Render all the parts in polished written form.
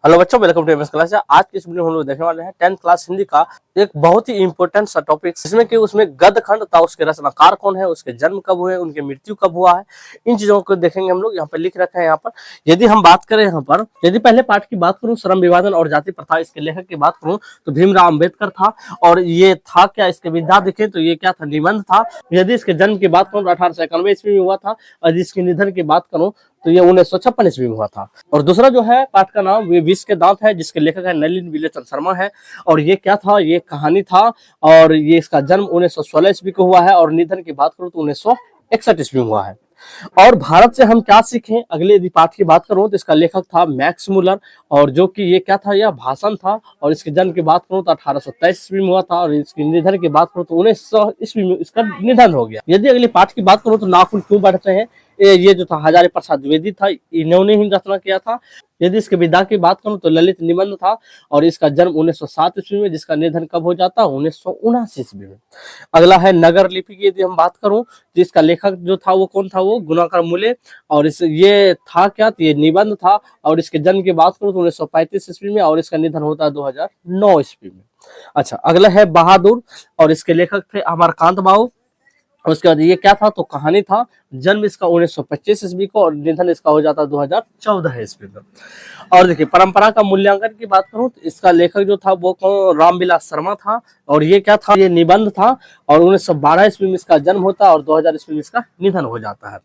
Hello बच्चों, welcome to MS class. आज की इस वीडियो में हम लोग देखने वाले हैं 10th क्लास हिंदी का एक बहुत ही इंपॉर्टेंट सा टॉपिक, जिसमें कि उसमें गद्य खंड था, उसके रचनाकार कौन है, उसके जन्म कब हुए, उनकी मृत्यु कब हुआ है, इन चीजों को देखेंगे हम लोग। यहाँ पे लिख रखा है। यहाँ पर यदि हम बात करें, यहाँ पर यदि पहले पाठ की बात करूँ, श्रम विभाजन और जाति प्रथा, इसके लेखक की बात करूँ तो भीमराव अम्बेडकर था। और ये था क्या, इसके विधा देखें तो ये क्या था, निबंध था। यदि इसके जन्म की बात करूँ तो 1891 ईस्वी में हुआ था, और इसके निधन की बात करूँ तो ये 1956 ईस्वी में हुआ था। और दूसरा जो है पाठ का नाम, ये विष के दांत है, जिसके लेखक है नलिन विलोचन शर्मा है। और ये क्या था, ये कहानी था। और ये इसका जन्म 1916 ईस्वी को हुआ है, और निधन की बात करूं तो 1961 ईस्वी में हुआ है। और भारत से हम क्या सीखें, अगले यदि पाठ की बात करूं तो इसका लेखक था मैक्स मुलर। और जो कि ये क्या था, यह भाषण था। और इसके जन्म की बात करूं तो 1823 ईस्वी में हुआ था, और इसके निधन की बात करूं तो 1900 ईस्वी में इसका निधन हो गया। यदि अगले पाठ की बात करूं तो नाखून क्यों बढ़ते हैं, ये जो था हजारी प्रसाद द्विवेदी था, इन्होंने ही रचना किया था। यदि इसके विधा की बात करूं तो ललित निबंध था, और इसका जन्म 1907 ईस्वी में, जिसका निधन कब हो जाता है, 1979 ईस्वी में। अगला है नगर लिपि की यदि हम बात करूं, जिसका लेखक जो था वो कौन था, वो गुणाकर मूले। और इस ये था क्या, तो ये निबंध था। और इसके जन्म की बात करूं तो 1935 ईस्वी में, और इसका निधन होता है 2009 ईस्वी में। अच्छा, अगला है बहादुर, और इसके लेखक थे अमरकांत बाबू। उसके बाद ये क्या था, तो कहानी था। जन्म इसका 1925 ईस्वी को, और निधन इसका हो जाता है 2014 ईस्वी में। और देखिए, परंपरा का मूल्यांकन की बात करूं तो इसका लेखक जो था वो रामविलास शर्मा था। और ये क्या था, ये निबंध था। और 1912 ईस्वी में इसका जन्म होता है, और 2000 ईस्वी में इसका निधन हो जाता है।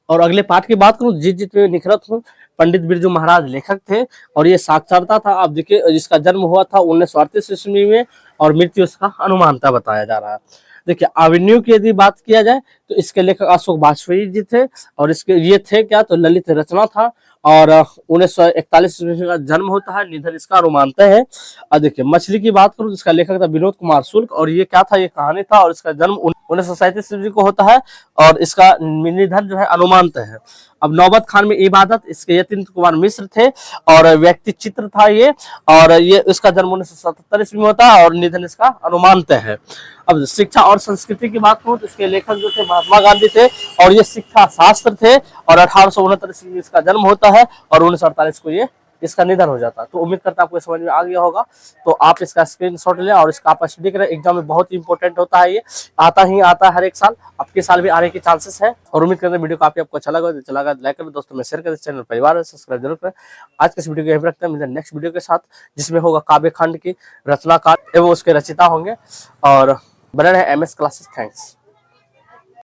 और अगले पाठ की बात करूं, जीत जीत में निखरत हूँ, पंडित बिरजू महाराज लेखक थे। और ये साक्षरता था। आप देखिए, इसका जन्म हुआ था 1938 ईस्वी में, और मृत्यु इसका अनुमानता बताया जा रहा है। देखिए, अवेन्यू की यदि बात किया जाए तो इसके लेखक अशोक वाजपेयी जी थे। और इसके ये थे क्या, तो ललित रचना था। और 1941 ईस्वी का जन्म होता है, निधन इसका अनुमानतः है। और देखिए, मछली की बात करूं तो इसका लेखक था विनोद कुमार शुक्ल। और ये क्या था, ये कहानी था। और इसका जन्म 1937 ईस्वी को होता है, और इसका निधन जो है अनुमानतः है। अब नौबत खान में इबादत, इसके यतीन्द्र कुमार मिश्र थे। और व्यक्ति चित्र था ये। और ये इसका जन्म 1977 ईस्वी में होता है, और निधन इसका अनुमानतः है। अब शिक्षा और संस्कृति की बात करूं तो इसके लेखक जो थे महात्मा गांधी थे। और ये शिक्षा शास्त्र थे। और 1869 ईस्वी में इसका जन्म होता है, और 1948 को ये इसका निधन हो जाता है। तो उम्मीद करता आपको समझ में आ गया होगा। तो आप इसका स्क्रीनशॉट लें, और इसका आप स्टडी करें। एग्जाम में बहुत इंपॉर्टेंट होता है, ये आता है हर एक साल। आपके साल भी आने के चांसेस है। और उम्मीद करते हैं वीडियो काफी आपको अच्छा लगा, तो लाइक करें, दोस्तों में शेयर करें, चैनल परिवार सब्सक्राइब जरूर करें। आज के इस वीडियो को यहीं रखते हैं, मिलते हैं नेक्स्ट वीडियो के साथ, जिसमें होगा काव्य खंड की रचनाकार एवं उसके रचिता होंगे। और बने रहे एमएस क्लासेस। थैंक्स।